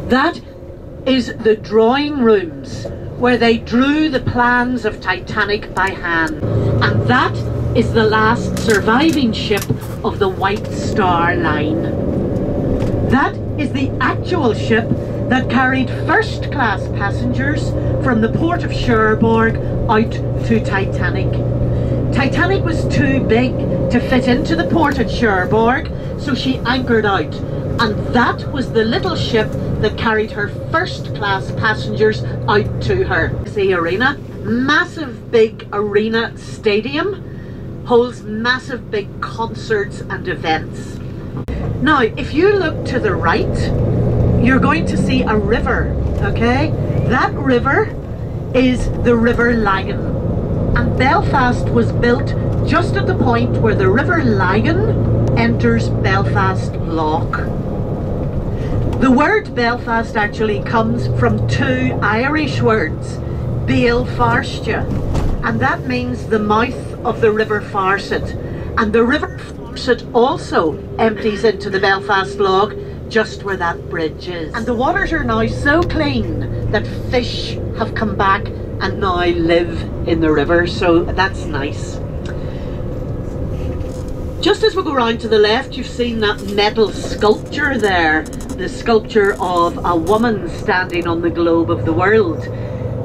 That is the drawing rooms where they drew the plans of Titanic by hand. And that is the last surviving ship of the White Star Line. That is the actual ship that carried first-class passengers from the port of Cherbourg out to Titanic. Titanic was too big to fit into the port at Cherbourg, so she anchored out. And that was the little ship that carried her first-class passengers out to her. The arena, massive big arena stadium, holds massive big concerts and events. Now, if you look to the right, you're going to see a river, okay? That river is the River Lagan. And Belfast was built just at the point where the River Lagan enters Belfast Loch. The word Belfast actually comes from two Irish words, Belfarstia, and that means the mouth of the River Farset. And the River Farset also empties into the Belfast Loch just where that bridge is. And the waters are now so clean that fish have come back and now live in the river, so that's nice. Just as we go round to the left, you've seen that metal sculpture there, the sculpture of a woman standing on the globe of the world.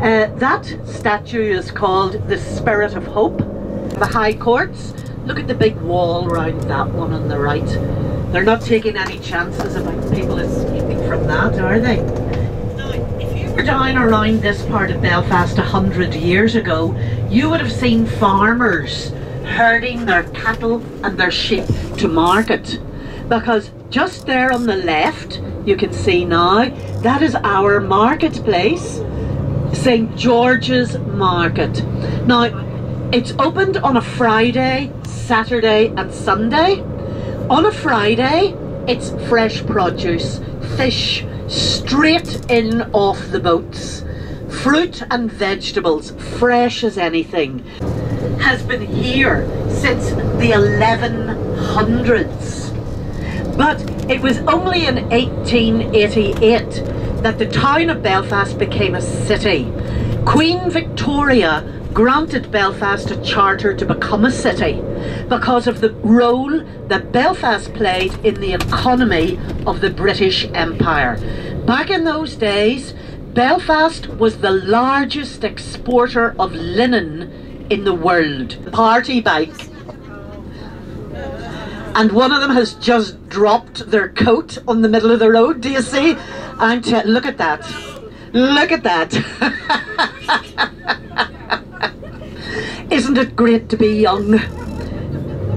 That statue is called the Spirit of Hope. The High Courts, look at the big wall round that one on the right. They're not taking any chances about people escaping from that, are they? Now, if you were down around this part of Belfast 100 years ago, you would have seen farmers herding their cattle and their sheep to market. Because just there on the left, you can see now, that is our marketplace, St. George's Market. Now, it's opened on a Friday, Saturday and Sunday. On a Friday, it's fresh produce, fish straight in off the boats, fruit and vegetables, fresh as anything. Has been here since the 1100s. But it was only in 1888 that the town of Belfast became a city. Queen Victoria granted Belfast a charter to become a city because of the role that Belfast played in the economy of the British Empire. Back in those days, Belfast was the largest exporter of linen in the world. Party bike. And one of them has just dropped their coat on the middle of the road. Do you see? Look at that. Look at that. Isn't it great to be young?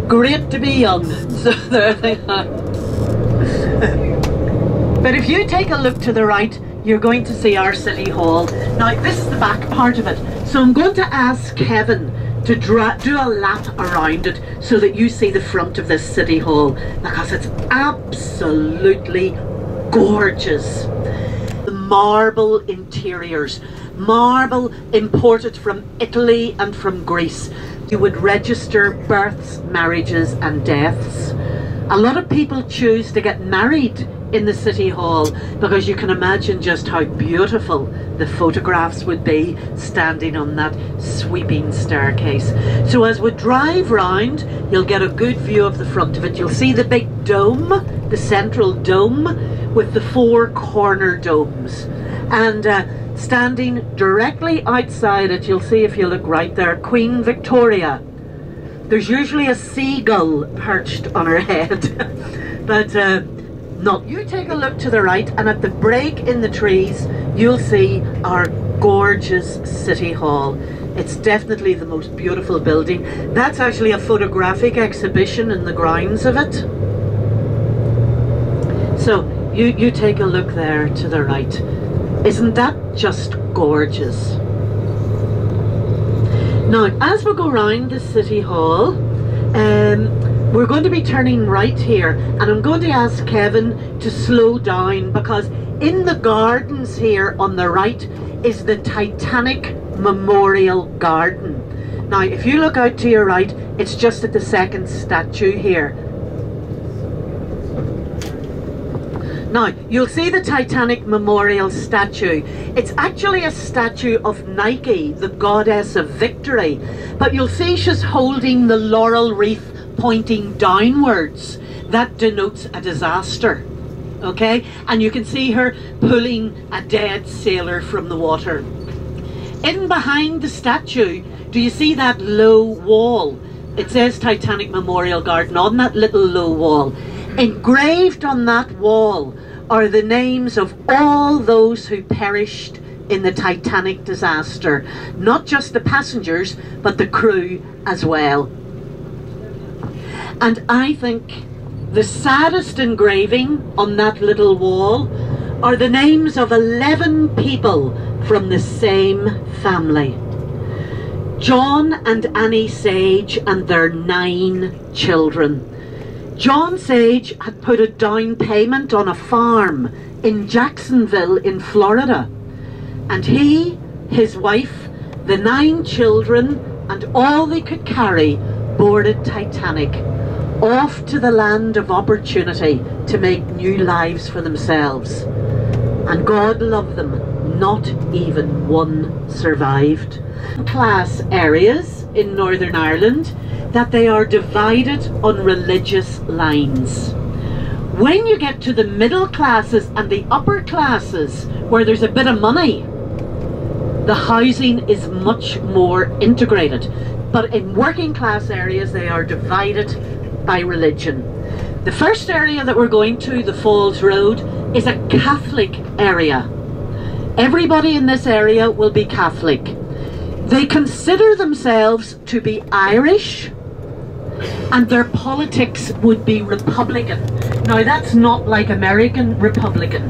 Great to be young. So there they are. But if you take a look to the right, you're going to see our City Hall. Now, this is the back part of it. So I'm going to ask Kevin to do a lap around it so that you see the front of this City Hall, because it's absolutely gorgeous. The marble interiors, marble imported from Italy and from Greece. You would register births, marriages and deaths. A lot of people choose to get married in the City Hall because you can imagine just how beautiful the photographs would be standing on that sweeping staircase. So as we drive round, you'll get a good view of the front of it. You'll see the big dome, the central dome with the four corner domes. And standing directly outside it, you'll see, if you look right there, Queen Victoria. There's usually a seagull perched on her head. But no, you take a look to the right, and at the break in the trees, you'll see our gorgeous City Hall. It's definitely the most beautiful building. That's actually a photographic exhibition in the grounds of it. So you take a look there to the right. Isn't that just gorgeous? Now, as we go round the City Hall, we're going to be turning right here, and I'm going to ask Kevin to slow down, because in the gardens here on the right is the Titanic Memorial Garden. Now, if you look out to your right, it's just at the second statue here. Now, you'll see the Titanic Memorial statue. It's actually a statue of Nike, the goddess of victory. But you'll see she's holding the laurel wreath pointing downwards. That denotes a disaster. Okay? And you can see her pulling a dead sailor from the water. In behind the statue, do you see that low wall? It says Titanic Memorial Garden on that little low wall. Engraved on that wall are the names of all those who perished in the Titanic disaster. Not just the passengers, but the crew as well. And I think the saddest engraving on that little wall are the names of 11 people from the same family. John and Annie Sage and their 9 children. John Sage had put a down payment on a farm in Jacksonville in Florida. And he, his wife, the 9 children and all they could carry boarded Titanic off to the land of opportunity to make new lives for themselves. And God love them, not even one survived. Class areas in Northern Ireland that they are divided on religious lines. When you get to the middle classes and the upper classes where there's a bit of money, the housing is much more integrated. But in working class areas they are divided by religion. The first area that we're going to, the Falls Road, is a Catholic area. Everybody in this area will be Catholic. They consider themselves to be Irish and their politics would be Republican. Now that's not like American Republican.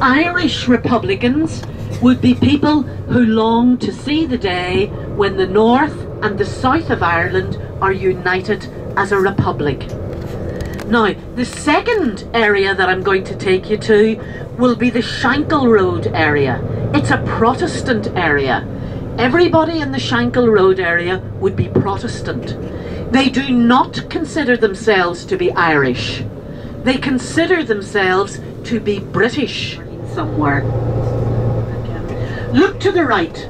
Irish Republicans would be people who long to see the day when the north and the south of Ireland are united as a republic. Now, the second area that I'm going to take you to will be the Shankill Road area. It's a Protestant area. Everybody in the Shankill Road area would be Protestant. They do not consider themselves to be Irish. They consider themselves to be British somewhere. Look to the right.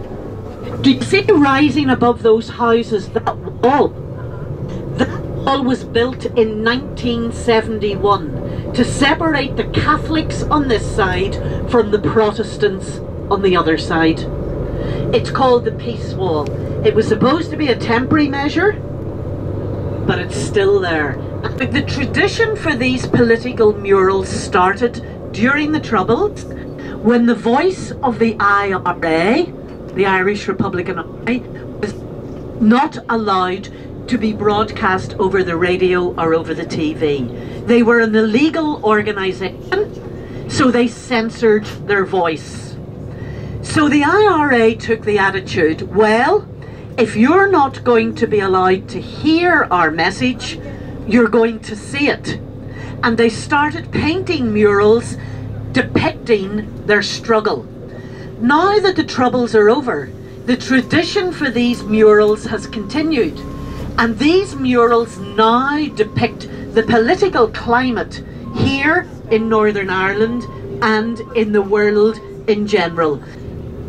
Do you see rising above those houses that wall? That wall was built in 1971 to separate the Catholics on this side from the Protestants on the other side. It's called the Peace Wall. It was supposed to be a temporary measure, but it's still there. The tradition for these political murals started during the Troubles, when the voice of the IRA, the Irish Republican Army, was not allowed to be broadcast over the radio or over the TV. They were an illegal organisation, so they censored their voice. So the IRA took the attitude, well, if you're not going to be allowed to hear our message, you're going to see it. And they started painting murals depicting their struggle. Now that the Troubles are over, the tradition for these murals has continued. And these murals now depict the political climate here in Northern Ireland and in the world in general.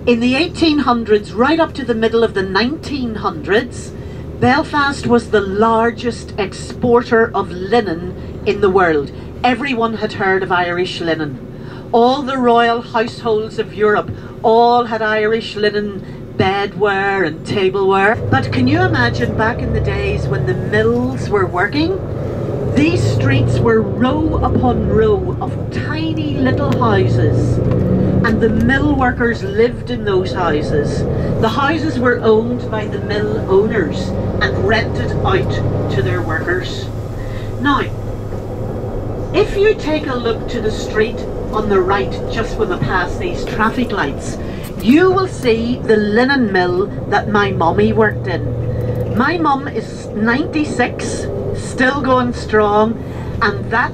In the 1800s, right up to the middle of the 1900s, Belfast was the largest exporter of linen in the world. Everyone had heard of Irish linen. All the royal households of Europe all had Irish linen bedware and tableware. But can you imagine back in the days when the mills were working? These streets were row upon row of tiny little houses, and the mill workers lived in those houses. The houses were owned by the mill owners and rented out to their workers. Now, if you take a look to the street on the right, just when we pass these traffic lights, you will see the linen mill that my mummy worked in. My mum is 96, still going strong, and that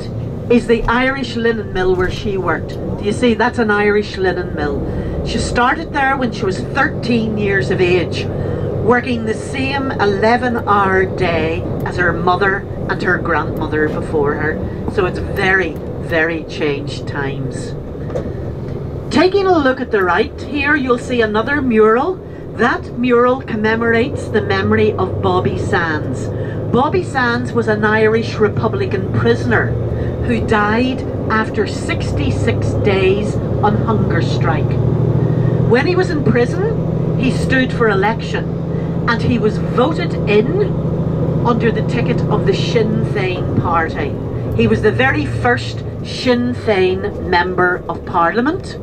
is the Irish linen mill where she worked. Do you see? That's an Irish linen mill. She started there when she was 13 years of age, working the same 11-hour day as her mother and her grandmother before her. So it's very, very changed times. Taking a look at the right here, you'll see another mural. That mural commemorates the memory of Bobby Sands. Bobby Sands was an Irish Republican prisoner who died after 66 days on hunger strike. When he was in prison, he stood for election and he was voted in under the ticket of the Sinn Féin party. He was the very first Sinn Féin member of Parliament,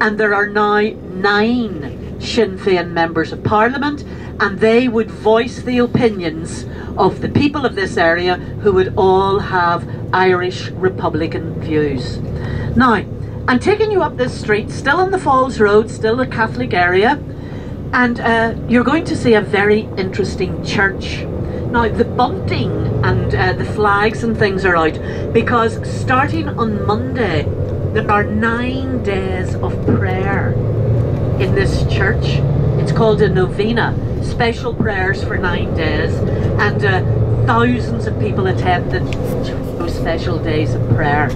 and there are now 9 Sinn Féin members of Parliament, and they would voice the opinions of the people of this area who would all have Irish Republican views. Now, I'm taking you up this street, still on the Falls Road, still a Catholic area, and you're going to see a very interesting church. Now, the bunting and the flags and things are out because starting on Monday, there are 9 days of prayer in this church. It's called a novena, special prayers for 9 days, and thousands of people attended those special days of prayer.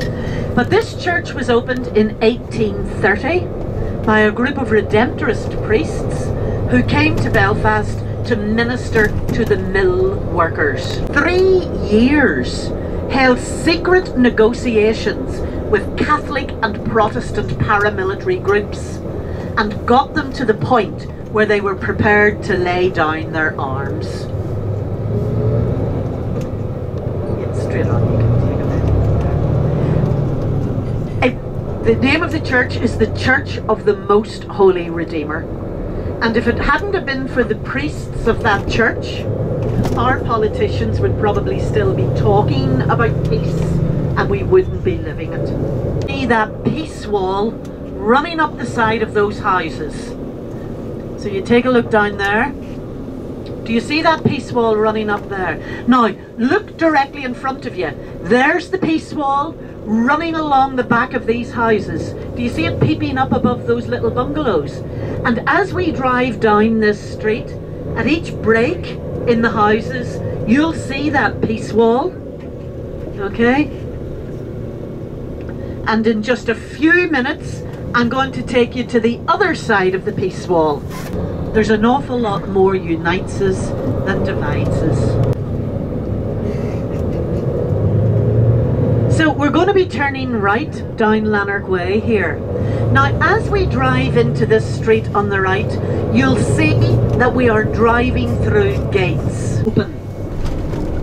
But this church was opened in 1830 by a group of Redemptorist priests who came to Belfast to minister to the mill workers. 3 years held secret negotiations with Catholic and Protestant paramilitary groups and got them to the point where they were prepared to lay down their arms. It's straight on, you can take a bit. The name of the church is the Church of the Most Holy Redeemer. And if it hadn't have been for the priests of that church, our politicians would probably still be talking about peace and we wouldn't be living it. See that peace wall running up the side of those houses. So you take a look down there. Do you see that peace wall running up there? Now, look directly in front of you. There's the peace wall running along the back of these houses. Do you see it peeping up above those little bungalows? And as we drive down this street, at each break in the houses, you'll see that peace wall. Okay? And in just a few minutes, I'm going to take you to the other side of the peace wall. There's an awful lot more unites us than divides us. So we're going to be turning right down Lanark Way here. Now, as we drive into this street on the right, you'll see that we are driving through gates. Open.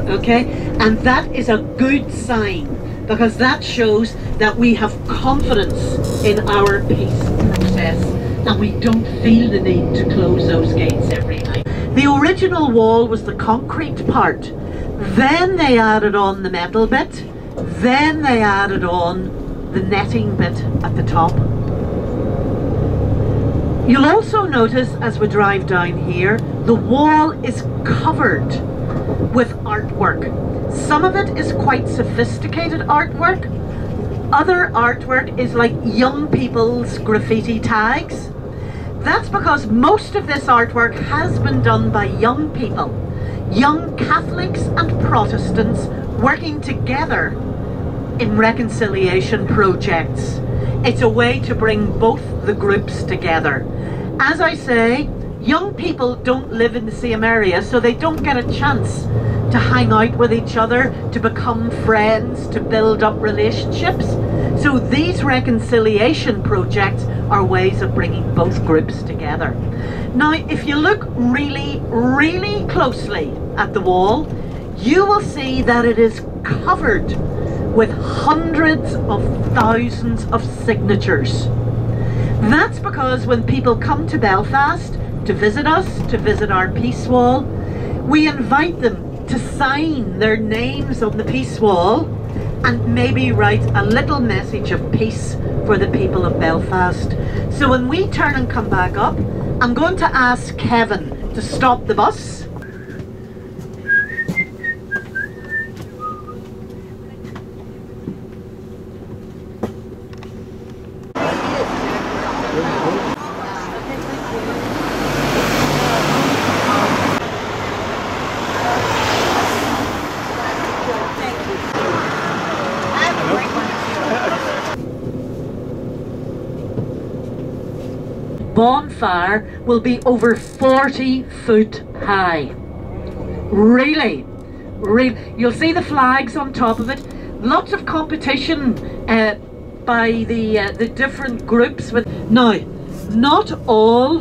Okay? And that is a good sign, because that shows that we have confidence in our peace process and we don't feel the need to close those gates every night. The original wall was the concrete part. Then they added on the metal bit. Then they added on the netting bit at the top. You'll also notice as we drive down here, the wall is covered with artwork. Some of it is quite sophisticated artwork. Other artwork is like young people's graffiti tags. That's because most of this artwork has been done by young people, young Catholics and Protestants working together in reconciliation projects. It's a way to bring both the groups together. As I say, young people don't live in the same area, so they don't get a chance to hang out with each other, to become friends, to build up relationships. So these reconciliation projects are ways of bringing both groups together. Now, if you look really, really closely at the wall, you will see that it is covered with hundreds of thousands of signatures. That's because when people come to Belfast to visit us, to visit our peace wall, we invite them to sign their names on the peace wall and maybe write a little message of peace for the people of Belfast. So when we turn and come back up, I'm going to ask Kevin to stop the bus. bonfire will be over 40 foot high. Really, you'll see the flags on top of it. Lots of competition by the different groups. Now, not all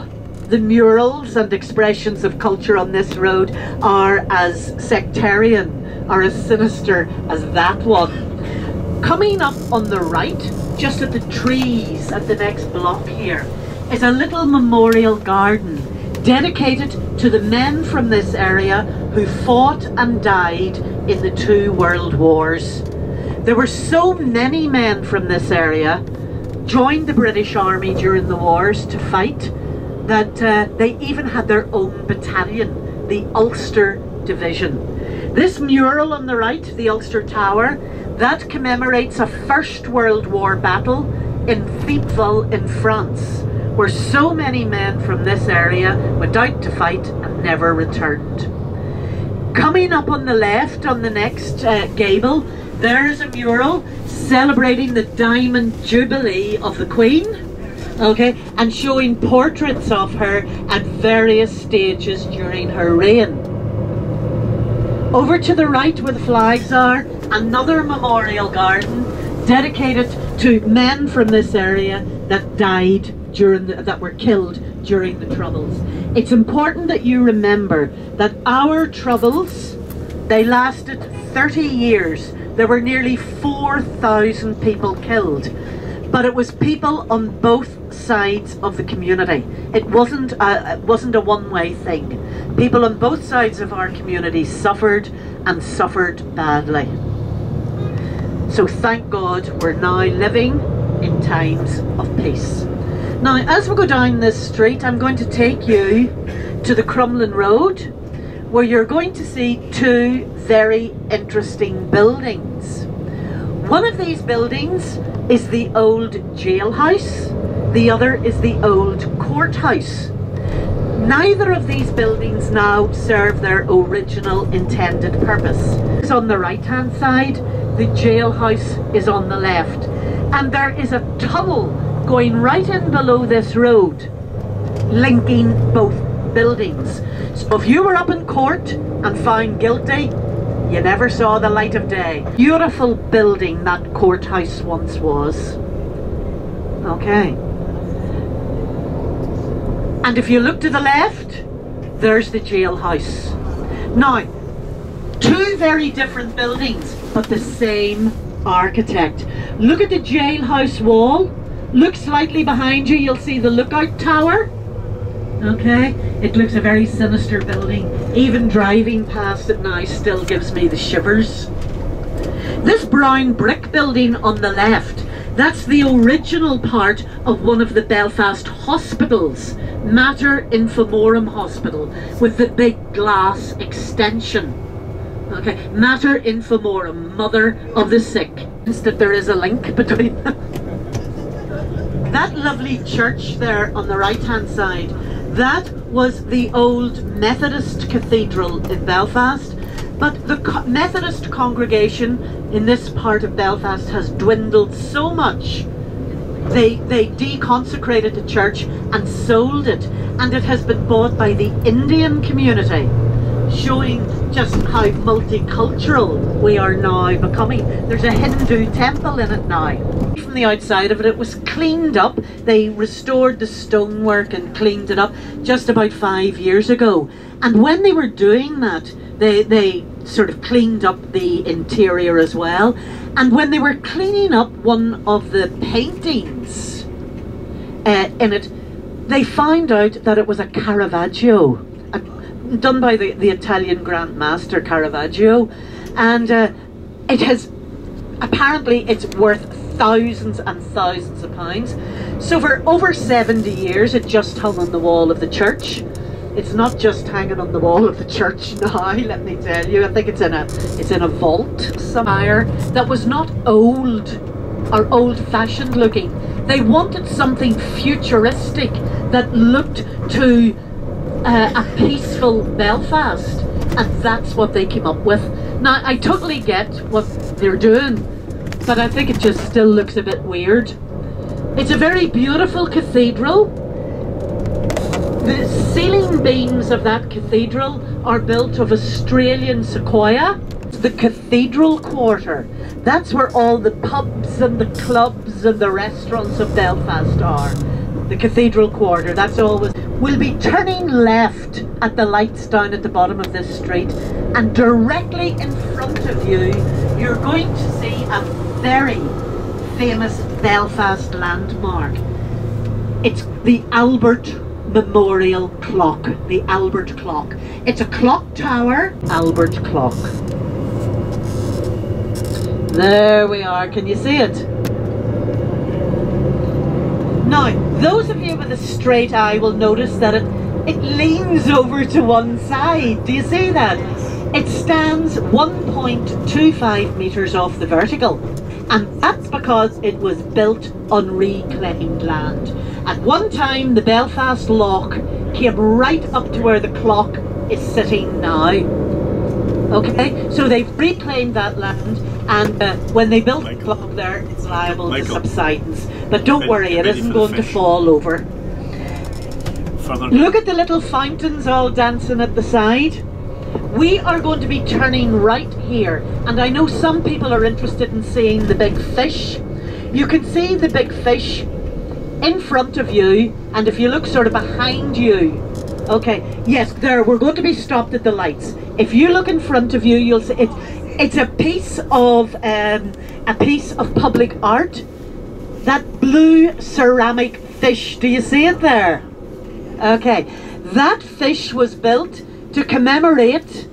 the murals and expressions of culture on this road are as sectarian or as sinister as that one. Coming up on the right, just at the trees at the next block here, is a little memorial garden dedicated to the men from this area who fought and died in the 2 world wars. There were so many men from this area joined the British Army during the wars to fight that they even had their own battalion, the Ulster Division. This mural on the right, the Ulster Tower, that commemorates a First World War battle in Thiepval in France, where so many men from this area went out to fight and never returned. Coming up on the left, on the next gable, there's a mural celebrating the Diamond Jubilee of the Queen, okay, and showing portraits of her at various stages during her reign. Over to the right where the flags are, another memorial garden dedicated to men from this area that died that were killed during the Troubles. It's important that you remember that our Troubles, they lasted 30 years. There were nearly 4,000 people killed, but it was people on both sides of the community. It wasn't a one-way thing. People on both sides of our community suffered, and suffered badly. So thank God we're now living in times of peace. Now, as we go down this street, I'm going to take you to the Crumlin Road, where you're going to see 2 very interesting buildings. One of these buildings is the old jailhouse, the other is the old courthouse. Neither of these buildings now serve their original intended purpose. It's on the right hand side, the jailhouse is on the left, and there is a tunnel going right in below this road, linking both buildings. So if you were up in court and found guilty, you never saw the light of day. Beautiful building that courthouse once was. Okay. And if you look to the left, there's the jailhouse. Now, 2 very different buildings, but the same architect. Look at the jailhouse wall. Look slightly behind you, you'll see the lookout tower. Okay, it looks a very sinister building. Even driving past it now still gives me the shivers. This brown brick building on the left, that's the original part of one of the Belfast hospitals, Mater Infamorum Hospital, with the big glass extension. Okay, Mater Infamorum, Mother of the Sick. That there is a link between them. That lovely church there on the right hand side, that was the old Methodist cathedral in Belfast, but the Methodist congregation in this part of Belfast has dwindled so much. They deconsecrated the church and sold it, and it has been bought by the Indian community, showing just how multicultural we are now becoming. There's a Hindu temple in it now. From the outside of it, it was cleaned up. They restored the stonework and cleaned it up just about 5 years ago. And when they were doing that, they sort of cleaned up the interior as well. And when they were cleaning up one of the paintings in it, they found out that it was a Caravaggio, done by the Italian Grand Master Caravaggio, and it has, apparently it's worth thousands and thousands of pounds. So for over 70 years it just hung on the wall of the church. It's not just hanging on the wall of the church now, let me tell you. I think it's in a vault somewhere that was not old or old-fashioned looking. They wanted something futuristic that looked to a peaceful Belfast, and that's what they came up with. Now, I totally get what they're doing, but I think it just still looks a bit weird. It's a very beautiful cathedral. The ceiling beams of that cathedral are built of Australian sequoia. The cathedral quarter, that's where all the pubs and the clubs and the restaurants of Belfast are. The cathedral quarter, that's always. We'll be turning left at the lights down at the bottom of this street, and directly in front of you, you're going to see a very famous Belfast landmark. It's the Albert Memorial Clock, the Albert Clock. It's a clock tower, Albert Clock. There we are, can you see it? Now, those of you with a straight eye will notice that it leans over to one side. Do you see that? It stands 1.25 metres off the vertical. And that's because it was built on reclaimed land. At one time, the Belfast Lock came right up to where the clock is sitting now. Okay, so they've reclaimed that land, and when they built the clock there, it's liable to subsidence. But don't worry, it isn't going to fall over. Look at the little fountains all dancing at the side. We are going to be turning right here, and I know some people are interested in seeing the big fish. You can see the big fish in front of you, and if you look sort of behind you, okay, yes, there, we're going to be stopped at the lights. If you look in front of you, you'll see it's a piece of public art. That blue ceramic fish, do you see it there? Okay, that fish was built to commemorate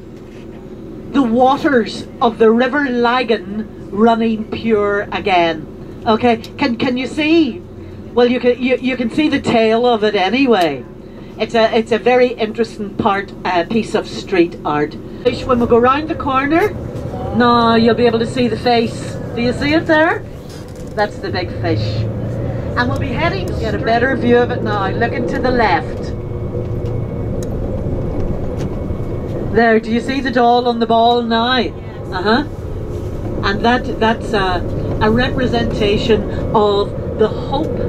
the waters of the river Lagan running pure again. Okay, can you see? Well, you can see the tail of it anyway. It's a very interesting piece of street art. When we go round the corner, now you'll be able to see the face. Do you see it there? That's the big fish. And we'll be heading to get a better view of it now. Looking to the left. There, do you see the doll on the ball now? And that's a representation of the hope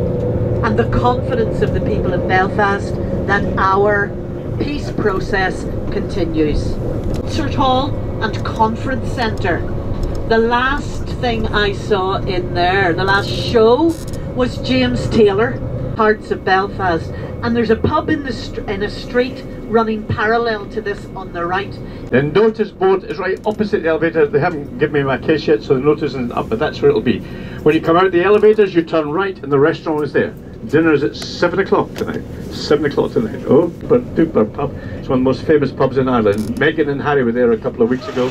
and the confidence of the people of Belfast that our peace process continues. Concert Hall and Conference Centre. The last thing I saw in there, the last show, was James Taylor, Parts of Belfast. And there's a pub in a street running parallel to this on the right. The notice board is right opposite the elevator. They haven't given me my case yet, so the notice isn't up, but that's where it'll be. When you come out the elevators, you turn right and the restaurant is there. Dinner is at 7 o'clock tonight. 7 o'clock tonight. Oh, but Dupler pub. It's one of the most famous pubs in Ireland. Meghan and Harry were there a couple of weeks ago.